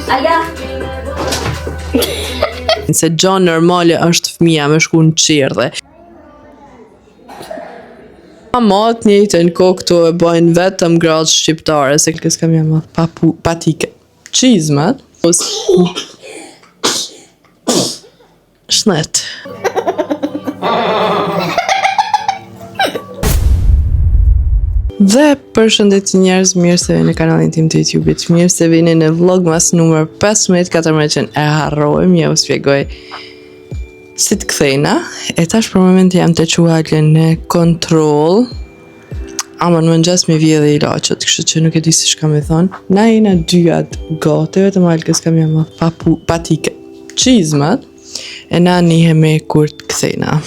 Aja. Se gjon normale është fëmija me shku në qirë. Matë njëjtën kohë këtu e bojnë vetëm gratë shqiptare, se kësë kam jam patike. Qizmet. Shnet. Dhe përshëndetje njerëz, mirë se vini në kanalin tim të YouTube-it, mirë se vini në vlogmas numër 15-14 e harrojmë, ja u shpjegoj si të kthejna. E tash për moment jam të quajtën në kontrol, ama në mëngjes me vje dhe ilaqët, kështu që nuk e di si shka me thonë. Na jena dyat gate, vetëm alkës kam jam patike qizmat, e na njihemi kur të kthejna.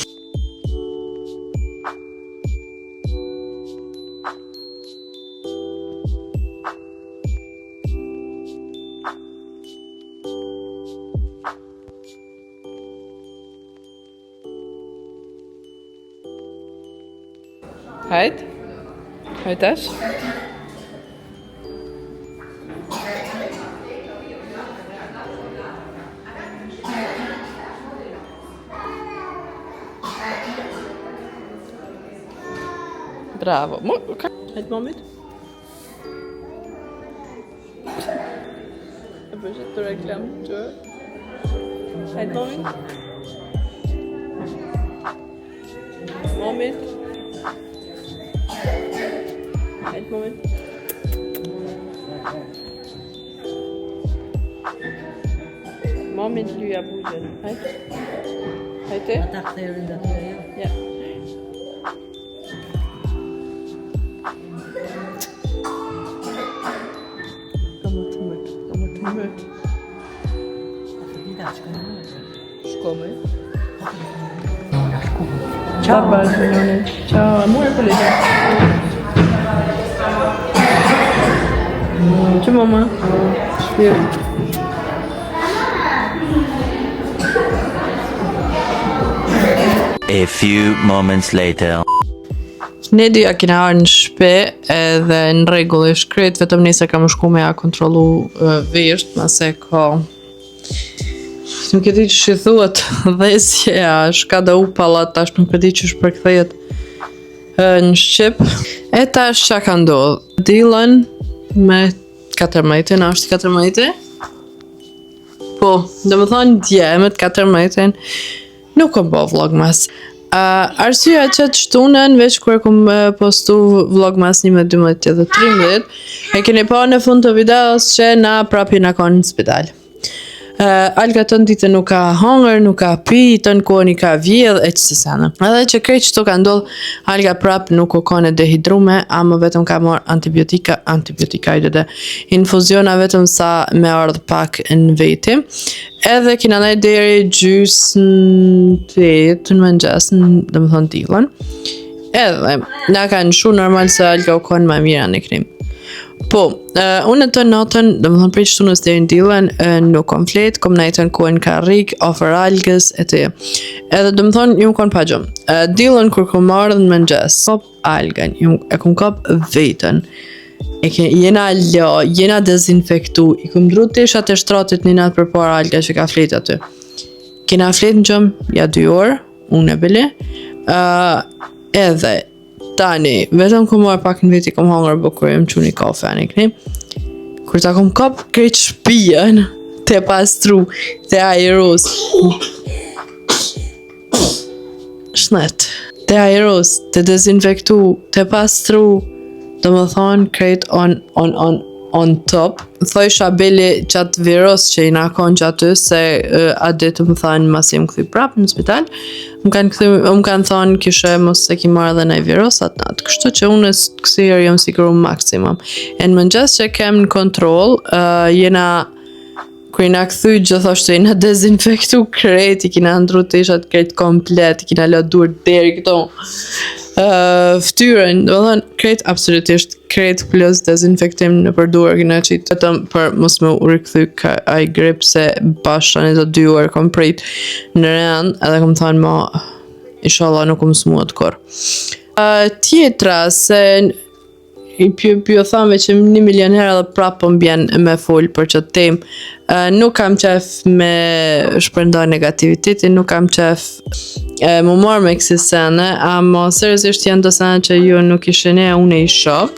Hajt? Hajtash? Bravo. Hajt momit? E bëshet të reklam që? Hajt momit? Momit? Hajt moment. Moment lyja buzën. Hajt. Hajte? Ata ktherin dhe të jo? Ja. Kamë të mëtë. Shko me. Ciao, Barcelona. Ciao, amore polete. Ciao, mama. Shpirë. A few moments later. Ne dyja kina arë në shpe edhe në regull e shkret, vetëm nese kam shku me a kontrolu visht, mase ka... Nuk e di që shi thuat dhesja, shka da u palat, tash nuk e di që shpërkthejet në Shqip. E tash që ka ndodhë? Dylan me 14, ashtë 14? Po, dhe më thonë dje me 14, nuk kom bo vlogmas. Arsyeja që të shtunën, veç kërë kom postu vlogmas 11, 12 dhe 13, e keni pa në fund të videos që na prapi na konë në spital. Alga të në ditë nuk ka hangër, nuk ka pi, të në kohën i ka vjedh, e që si sanë. Edhe që krejt që të ka ndodhë, Alga prap nuk o kone dehidrume, ama vetëm ka morë antibiotika i dhe infuziona vetëm sa me ardhë pak në veti. Edhe kina nej deri gjysë në 8 në mëngjes, dhe më thonë Dylan. Edhe, na ka në shu normal se Alga o kone ma mira në krim. Po, unë të notën, dhe më thonë prej shtunës dhe në Dylan, nuk kom flet, kom najtën kohën karrik, ofër algës, e të. Edhe dhe më thonë, ju më konë pa gjumë. Dylan, kur kom ardhë në mëngjes, kop algën, e kom kop vetën. Jena dezinfektu, i kom dru të isha të shtratit një natë për para alga që ka flet aty. Kena flet në gjumë, ja 2 orë, unë e bile, edhe, tani, vetëm kom marrë pak në veti, kom hangër bukur, jem që një kafe, anë i këni. Kur ta kom kap krejt shpijën, të pastru, të aeros. Shnet. Të aeros, të dezinfektu, të pastru, do më thonë krejt on top. Thojsha beli qatë virus që i nakon që aty, se atë ditë më thonë mas jem këthy prapë në spital. Më kanë thonë kishe mos se ki marrë dhe nej virusat natë. Kështu që unë kësirë jam siguru maksimum. E në mëngjes që kem në kontrol, kër i na këthy gjithashtu i na dezinfektu krejt, i kina ndru të ishat krejt komplet, i kina lë dur deri këto ftyrën, do thënë krejt absolutisht krejt plus dezinfektim në përdurë kina qitë vetëm për mos me u rikëthy ka aj grip se bashkë një të 2 orë kom prit në rënd edhe kom thënë ma inshallah nuk kom smuat kur. Tjetra se i pjo thame që 1 milion herë edhe prapë mbjen me fol për ç't temë. Nuk kam qef me shpërndaj negativitetin, nuk kam qef më marrë me kësi sene, ama seriozisht janë do sene që ju nuk ishini e unë i shoh.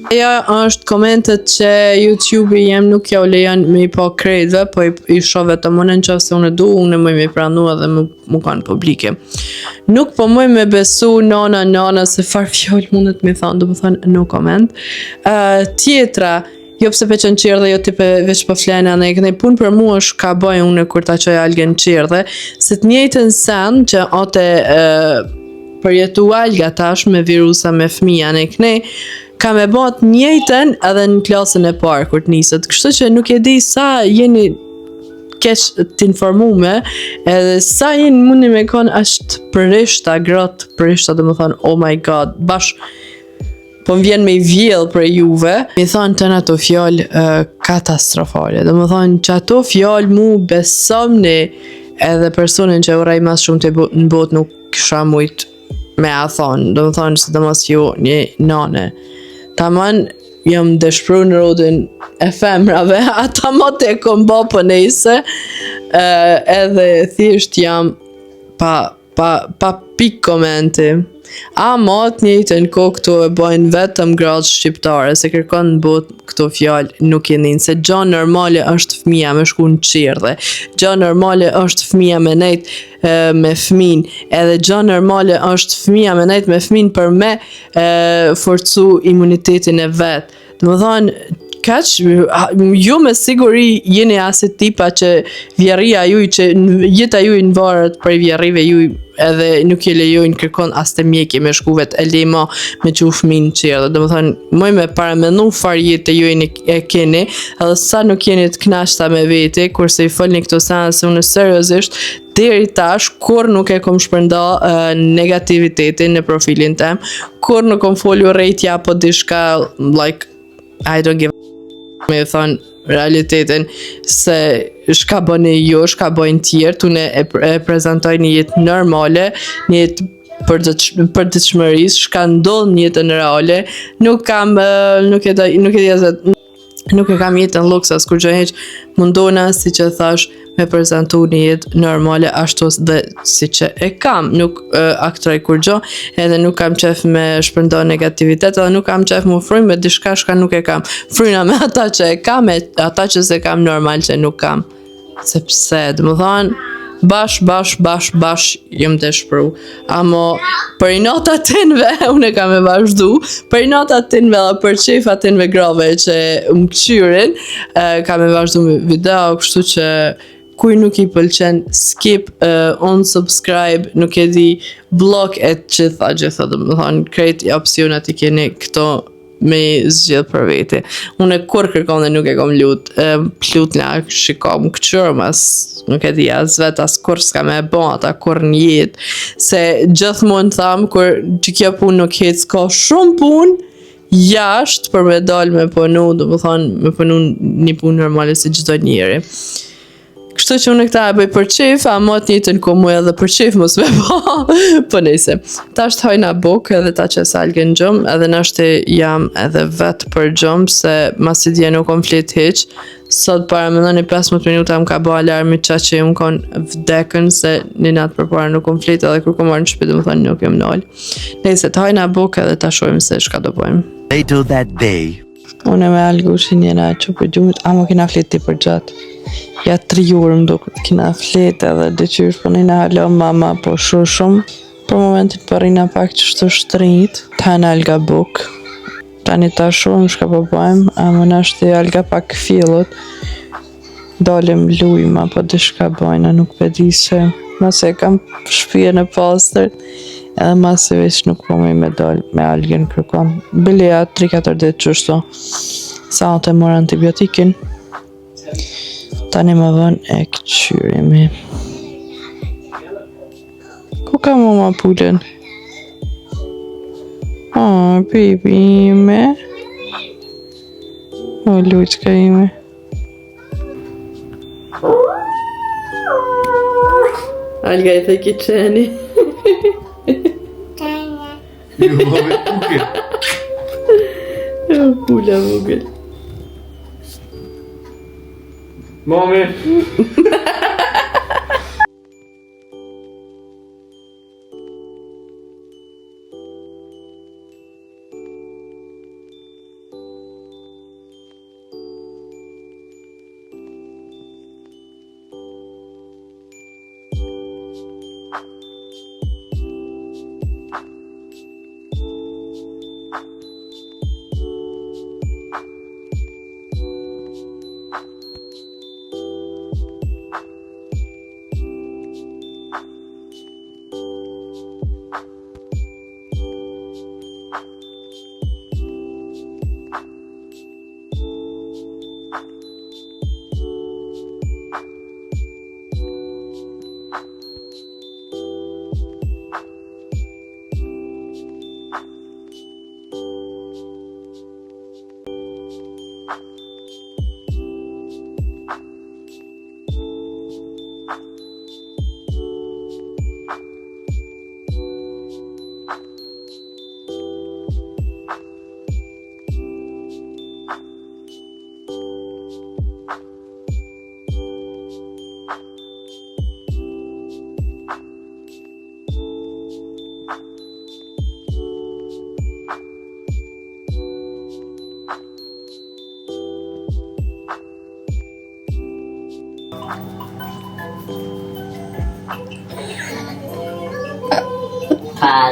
Ja është komentet që YouTube-i jem nuk ja u lejon me i pa krejtve, po i shoh vetëm unë në qoftë se unë du, unë më i pranu edhe më kanë publike. Nuk po më me besu nana se farë fjallë mundet me thonë, do më thonë no comment. Tjetra, jo pse pe qënë qirë dhe jo tipe veç po flene anë e kënej punë për mu është ka bëj unë kur ta qoj algen qirë dhe se të njëjtën sen që ote përjetu alga tash me virusa me fëmija në kënej ka me bat njëjtën edhe në klasën e parë kur të nisët. Kështu që nuk e di sa jeni keq t'informume edhe sa jeni mundi me konë ashtë përrishta, gratë përrishta dhe më thonë oh my god, po më vjen me i vjellë për juve. Mi thonë të në ato fjallë katastrofale. Dhe më thonë që ato fjallë mu besomni edhe personin që uraj mas shumë të në botë nuk kisha mujtë me a thonë. Dhe më thonë se të mos ju një nane. Taman jam dëshpru në rodin e femrave, ata ma të e kom ba për nejse, edhe thjesht jam pa pik komenti. Ama të njëjtën kohë këto e bojnë vetëm gratë shqiptare, se kërkon në botë këto fjallë nuk e njën, se gja normale është fëmija me shku në qirdhe, gja normale është fëmija me nejt me fëmin, edhe gja normale është fëmija me nejt me fëmin për me forcu imunitetin e vetë. Dhe më thonë, kaq, ju me siguri jeni asit tipa që vjerria juj, që jeta juj në varët për vjerrive juj edhe nuk je lejojnë kërkon as të mjeki me shkuvet e lema me që u fëmin qërë. Dhe më thonë, moj me paramenu farë jetë ju e keni, edhe sa nuk jeni të knashta me veti, kurse i folni këto sana se unë seriozisht, deri tash, kur nuk e kom shpërnda negativitetin në profilin tem, kur nuk kom folju rejtja po dishka, like, I don't give me thonë realitetin se shka bëni jo, shka bëjnë tjerë, tu ne e prezentoj një jetë normale, një jetë për të qëmëris, shka ndodh një jetë në reale, nuk e kam jetën luksas, kur gjë heq mundona, si që thash, me prezentu një jetë normale, ashtu dhe si që e kam, nuk aktroj kur gjë, edhe nuk kam qef me shpërndo negativitet, edhe nuk kam qef më frynë me dishka shka nuk e kam. Fryna me ata që e kam, e ata që se kam normal që nuk kam. Sepse, dhe më thonë, bash jëm të shpru. Amo, për i nota tinve, unë e kam e vazhdu, për i nota tinve dhe për qifa tinve grove që më këqyrin, kam e vazhdu me video, kështu që kuj nuk i pëlqen, skip, unsubscribe, nuk e di, block e gjitha, dhe më thonë, krejt i opcionat i keni këto me zgjidh për veti. Unë e kur kërkon dhe nuk e kom lut nga shikom këqyrë mas, nuk e di as vet as kur s'ka me bon ata kur një jetë, se gjithmonë thamë kur që kjo punë nuk hec ka shumë punë jashtë për me dal me punu, do më thonë me punu një punë normale si gjithdo njeri. Kështu që unë këta e bëj për qef, a më të njëtën ku mu edhe për qef mos me ba, po nejse. Ta është hojna buk edhe ta që salgen gjumë, edhe nështë jam edhe vetë për gjumë, se masi dje nuk kom flit hiq, sot para me në 15 minuta më ka bo alarmi qa që më konë vdekën, se një natë për para nuk kom flit, edhe kur kom marrë në shpitë më thonë nuk jem nëllë. Nejse, të hojna buk edhe ta shojmë se shka do pojmë. Later that day. Unë me algu që njëra që për gjumit, amo kina flit ti për gjatë. Ja 3 orë më duke kina flet edhe dhe qysh për një halo mama po shumë. Për momentin për rina pak që shtu shtrinjit, ta në alga buk. Ta një ta shumë shka po bojmë, a më nashtë i alga pak fillot. Dalim lujma po dhe shka bojna, nuk pedi se mase kam shpije në pastër. Edhe mase veç nuk po me dal me algen kërkon. Bilja 3-4 ditë qështu, sa të mor antibiotikin. Tani më vën e këqyrimi. Ku ka mama pulën? Oh, baby ime. O, luqka ime. Alga i theki qeni. Pula vogël. Mami!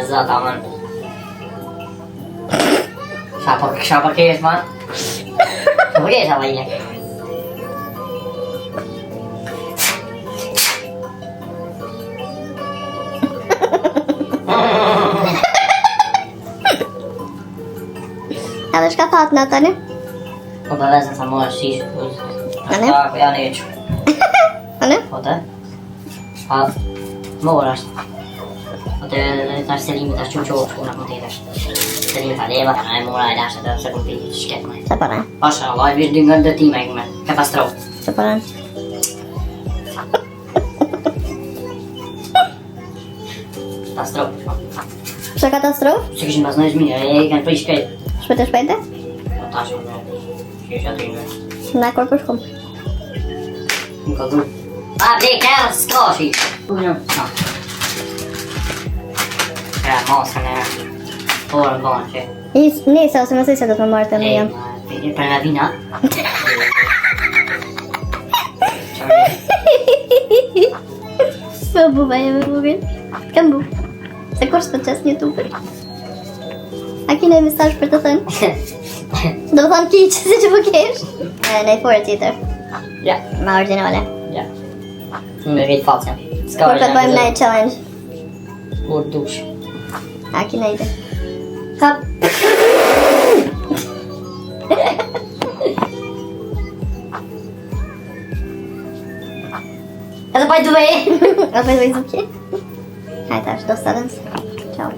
Zot, aman. Siapa kes, man? Siapa kes apa ini? Ela ska ta något nu. Och då läser samma skit. Anne? Ja, jag är ju. Anne? Och det? Ja, moras. Och det tar sig limit att chucho och skona på det. Så det är det var när mora där så då så kommer det skit mig. Se på den. Mashallah, vi dyngar det till mig med katastrof. Se på den. Katastrof. Co katastrof? Все que pas não esminha, é que não esquece. Spytasz pejdę? Tá schon. Eu já tenho. Na korpuszką. Nunca du. Ah, det kan skoshi. Não. Ja, massa, né? Por bom, che. Nie sa som asi sa to mám ten liam. Vedi per la vina? Spróbujemy mówię. Kambu. Sa kurso čas YouTube. Aqui nem mensagem para telefone. Do telefone que se tu queres. Nem for tittar. Ja, Ma originale. ja. Som är vid falsen. Ska Korpat beim night challenge. Vår dusch. Aqui nem det. Hopp. Eller by the way. Ja, to jest okej. Hej, też dostałem. Ciao.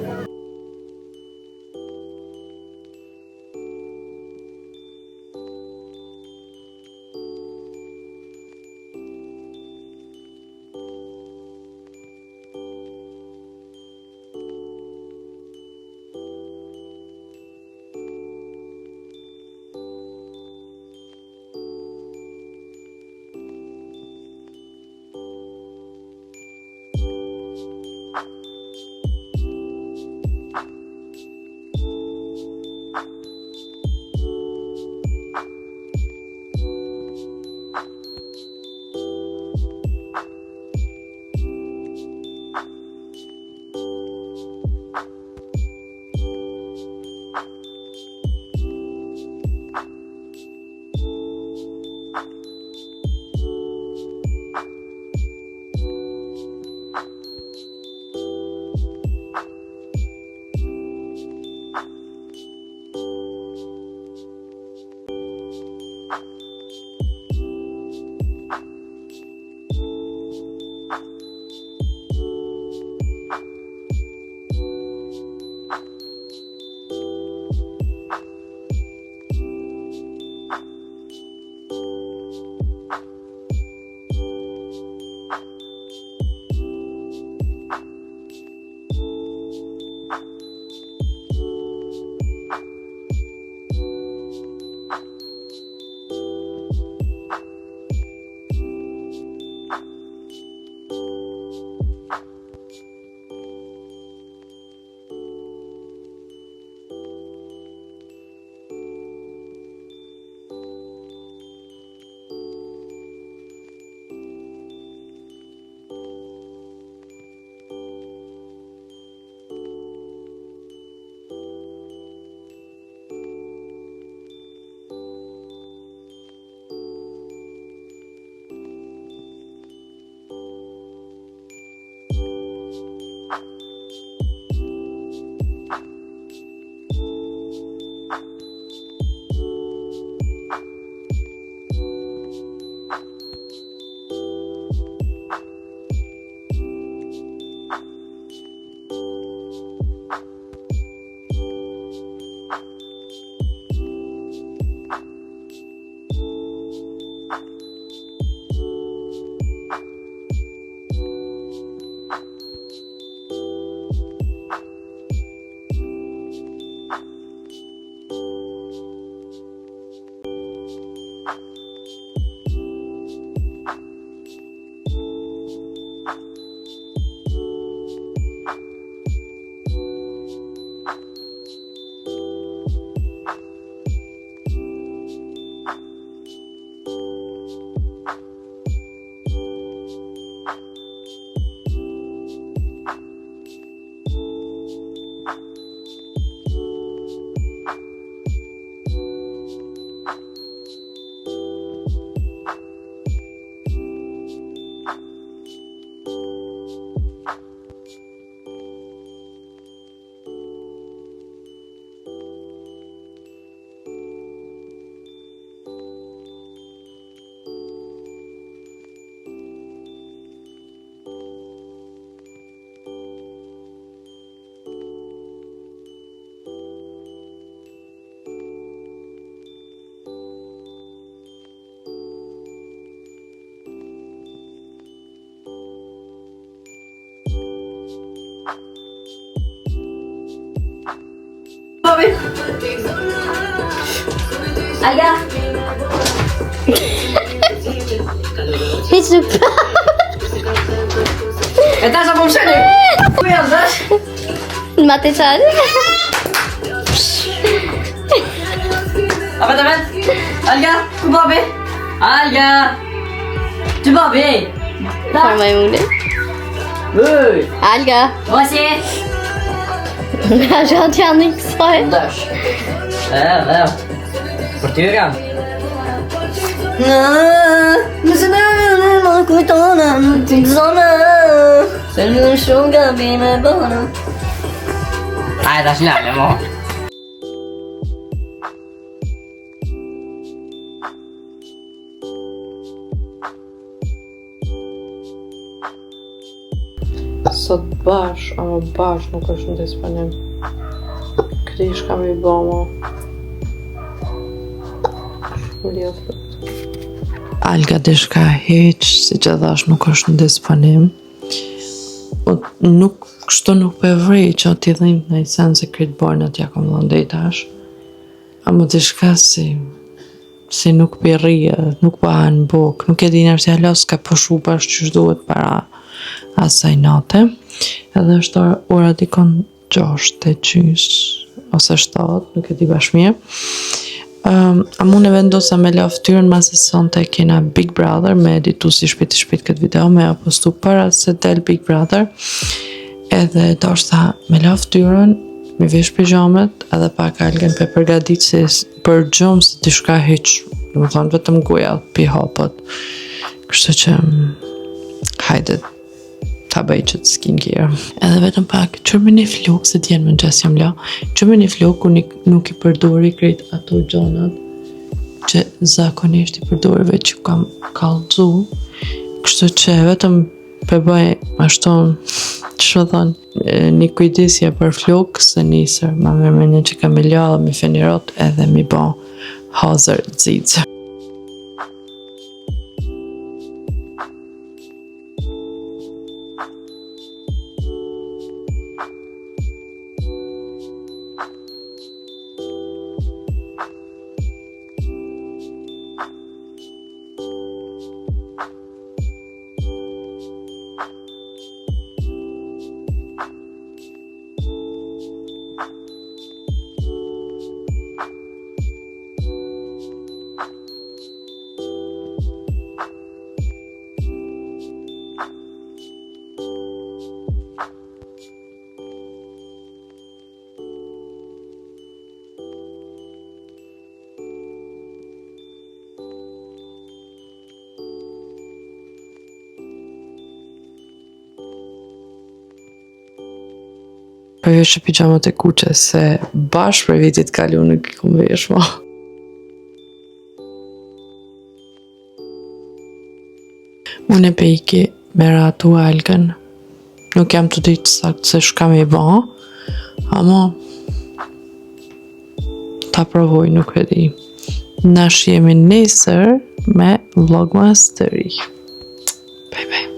babi. Alga. Hiç nuk E tash apo më shëni? Ku jam tash? në matë çare. A vet. Alga, ku babi? Alga. Ti babi. Po më unë. Hey. Alga. Ose. Nga gjatë janë një kësaj. Dash. Për ty kam. Nëse më kujtona në t'i zona se në shumë gabime bona. Ajde tash lale mo. Sot bash, ama bash nuk është në disponim. Këti shka mi bëma. Shpëllja thot. Alga dishka heq, si që dhash nuk është në disponim. Kështu nuk për vrej që ti dhim në i sen se këtë borë në t'ja kom dhëndej tash. Ama dishka si nuk për rije, nuk për hanë buk, nuk e di nërë si halos ka pëshu bashkë që shduhet para asaj nate. Edhe është ora dikon 6:30 ose 7, nuk e di bashkë mirë. A mu në vendosa me la ftyrën masë sonte kena Big Brother me editu si shpejt këtë video me postu para se del Big Brother edhe do shta me la ftyrën me vesh pijamet edhe pak algen për përgadit se për gjumë se t'i shka heq në më thonë vetëm goja pi hapët kështë që hajde ta bëj që të skincare. Edhe vetëm pak, qërme një flok, se t'jenë më në gjesë jam la, qërme një flok ku nuk i përdori krejt ato gjonat që zakonisht i përdorive që kam kallëzu, kështu që vetëm përbëj ashton, që thonë, një kujdisje për flok, se nisër, ma mërë një që kam i la dhe mi fenirot edhe mi bo hazër zizë. Përveç pijamat e kuqe se bashkë për vitit kalu nuk i kom vesh ma. Unë e pejki me ratu algen. Nuk jam të ditë sakt se shka me i ba, ama ta provoj nuk e di. Nash jemi nesër me vlogmas të ri. Bye bye.